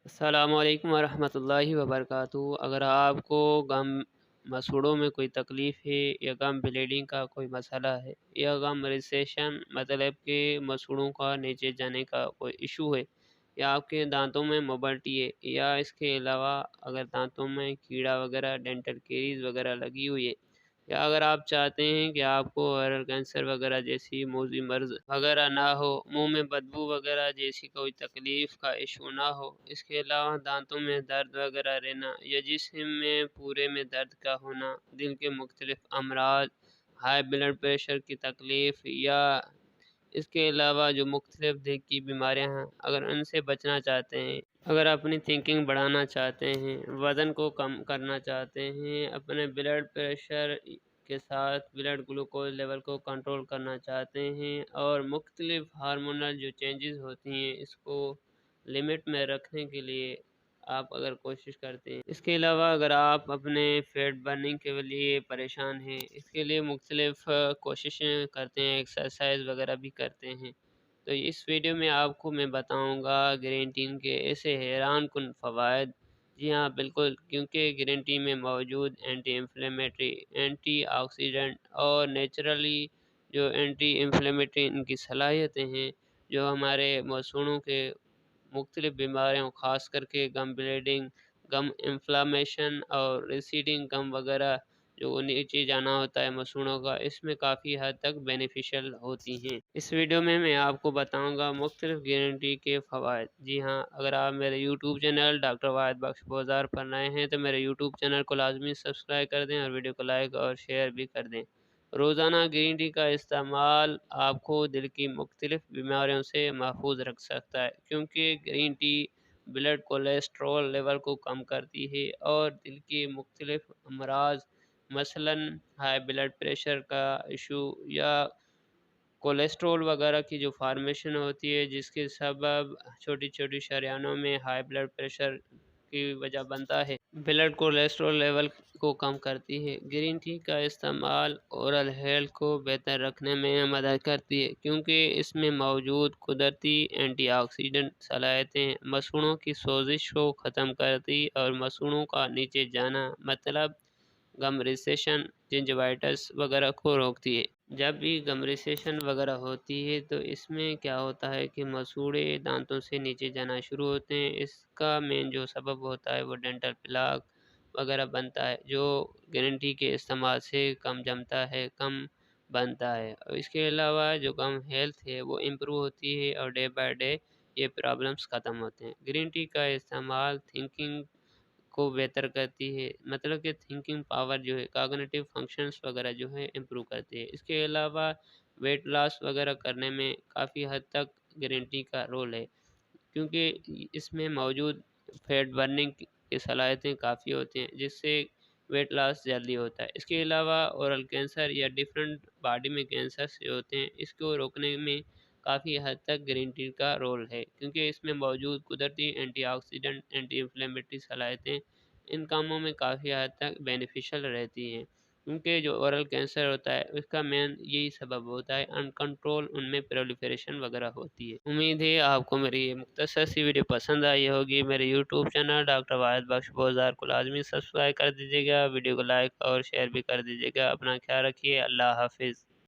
السلام علیکم ورحمۃ اللہ وبرکاتہ۔ اگر آپ کو گم مسوڑوں میں کوئی تکلیف ہے یا گم بلیڈنگ کا کوئی مسئلہ ہے یا گم ریسیشن مطلب کہ مسوڑوں کا نیچے جانے کا کوئی ایشو ہے یا آپ کے دانتوں میں موبلٹی ہے یا اس کے علاوہ اگر دانتوں میں کیڑا وغیرہ ڈینٹل کیریز وغیرہ لگی ہوئی ہے یا اگر آپ چاہتے ہیں کہ آپ کو اوورل کینسر وغیرہ جیسی موذی مرض وغیرہ نہ ہو، منہ میں بدبو وغیرہ جیسی کوئی تکلیف کا ایشو نہ ہو، اس کے علاوہ دانتوں میں درد وغیرہ رہنا یا جسم میں پورے میں درد کا ہونا، دل کے مختلف امراض، ہائی بلڈ پریشر کی تکلیف یا اس کے علاوہ جو مختلف دل کی بیماریاں ہیں، اگر ان سے بچنا چاہتے ہیں، اگر اپنی تھنکنگ بڑھانا چاہتے ہیں، وزن کو کم کرنا چاہتے ہیں، اپنے بلڈ پریشر کے ساتھ بلڈ گلوکوز لیول کو کنٹرول کرنا چاہتے ہیں اور مختلف ہارمونل جو چینجز ہوتی ہیں اس کو لمٹ میں رکھنے کے لیے آپ اگر کوشش کرتے ہیں، اس کے علاوہ اگر آپ اپنے فیٹ برننگ کے لیے پریشان ہیں، اس کے لیے مختلف کوششیں کرتے ہیں، ایکسرسائز وغیرہ بھی کرتے ہیں، تو اس ویڈیو میں آپ کو میں بتاؤں گا گرین ٹی کے ایسے حیران کن فوائد۔ جی ہاں بالکل، کیونکہ گرین ٹی میں موجود اینٹی انفلیمیٹری، اینٹی آکسیڈنٹ اور نیچرلی جو اینٹی انفلیمیٹری ان کی صلاحیتیں ہیں جو ہمارے مسوڑوں کے مختلف بیماریوں خاص کر کے گم بلیڈنگ، گم انفلامیشن اور ریسیڈنگ گم وغیرہ جو نیچے جانا ہوتا ہے مسوڑوں کا، اس میں کافی حد تک بینیفیشل ہوتی ہیں۔ اس ویڈیو میں میں آپ کو بتاؤں گا مختلف گرین ٹی کے فوائد۔ جی ہاں، اگر آپ میرے یوٹیوب چینل ڈاکٹر واحد بخش بازار پر نئے ہیں تو میرے یوٹیوب چینل کو لازمی سبسکرائب کر دیں اور ویڈیو کو لائک اور شیئر بھی کر دیں۔ روزانہ گرین ٹی کا استعمال آپ کو دل کی مختلف بیماریوں سے محفوظ رکھ سکتا ہے، کیونکہ green tea blood cholesterol level کو کم کرتی ہے اور دل کے مختلف امراض مثلاً ہائی بلڈ پریشر کا ایشو یا کولیسٹرول وغیرہ کی جو فارمیشن ہوتی ہے جس کے سبب چھوٹی چھوٹی شریانوں میں ہائی بلڈ پریشر کی وجہ بنتا ہے، بلڈ کولیسٹرول لیول کو کم کرتی ہے۔ گرین ٹی کا استعمال اورل ہیلتھ کو بہتر رکھنے میں مدد کرتی ہے، کیونکہ اس میں موجود قدرتی اینٹی آکسیڈنٹ صلاحیتیں مسوڑوں کی سوزش کو ختم کرتی اور مسوڑوں کا نیچے جانا مطلب گم ریسیشن، جنجوائٹس وغیرہ کو روکتی ہے۔ جب بھی گم ریسیشن وغیرہ ہوتی ہے تو اس میں کیا ہوتا ہے کہ مسوڑے دانتوں سے نیچے جانا شروع ہوتے ہیں، اس کا مین جو سبب ہوتا ہے وہ ڈینٹل پلاک وغیرہ بنتا ہے جو گرین ٹی کے استعمال سے کم جمتا ہے، کم بنتا ہے، اور اس کے علاوہ جو گم ہیلتھ ہے وہ امپروو ہوتی ہے اور ڈے بائی ڈے یہ پرابلمس ختم ہوتے ہیں۔ گرین ٹی کا استعمال تھنکنگ کو بہتر کرتی ہے، مطلب کہ تھنکنگ پاور جو ہے، کاگنیٹیو فنکشنز وغیرہ جو ہے امپروو کرتی ہے۔ اس کے علاوہ ویٹ لاس وغیرہ کرنے میں کافی حد تک گرین ٹی کا رول ہے، کیونکہ اس میں موجود فیٹ برننگ کی صلاحیتیں کافی ہوتی ہیں جس سے ویٹ لاس جلدی ہوتا ہے۔ اس کے علاوہ اورل کینسر یا ڈفرینٹ باڈی میں کینسر سے ہوتے ہیں، اس کو روکنے میں کافی حد تک گرین ٹی کا رول ہے، کیونکہ اس میں موجود قدرتی اینٹی آکسیڈنٹ، اینٹی انفلیمیٹری صلاحیتیں ان کاموں میں کافی حد تک بینیفیشل رہتی ہیں، کیونکہ جو اورل کینسر ہوتا ہے اس کا مین یہی سبب ہوتا ہے ان کنٹرول ان میں پرولیفریشن وغیرہ ہوتی ہے۔ امید ہے آپ کو میری یہ مختصر سی ویڈیو پسند آئی ہوگی۔ میرے یوٹیوب چینل ڈاکٹر واحد بخش بازار کو لازمی سبسکرائب کر دیجیے گا، ویڈیو کو لائک اور شیئر بھی کر دیجیے گا۔ اپنا خیال رکھیے، اللہ حافظ۔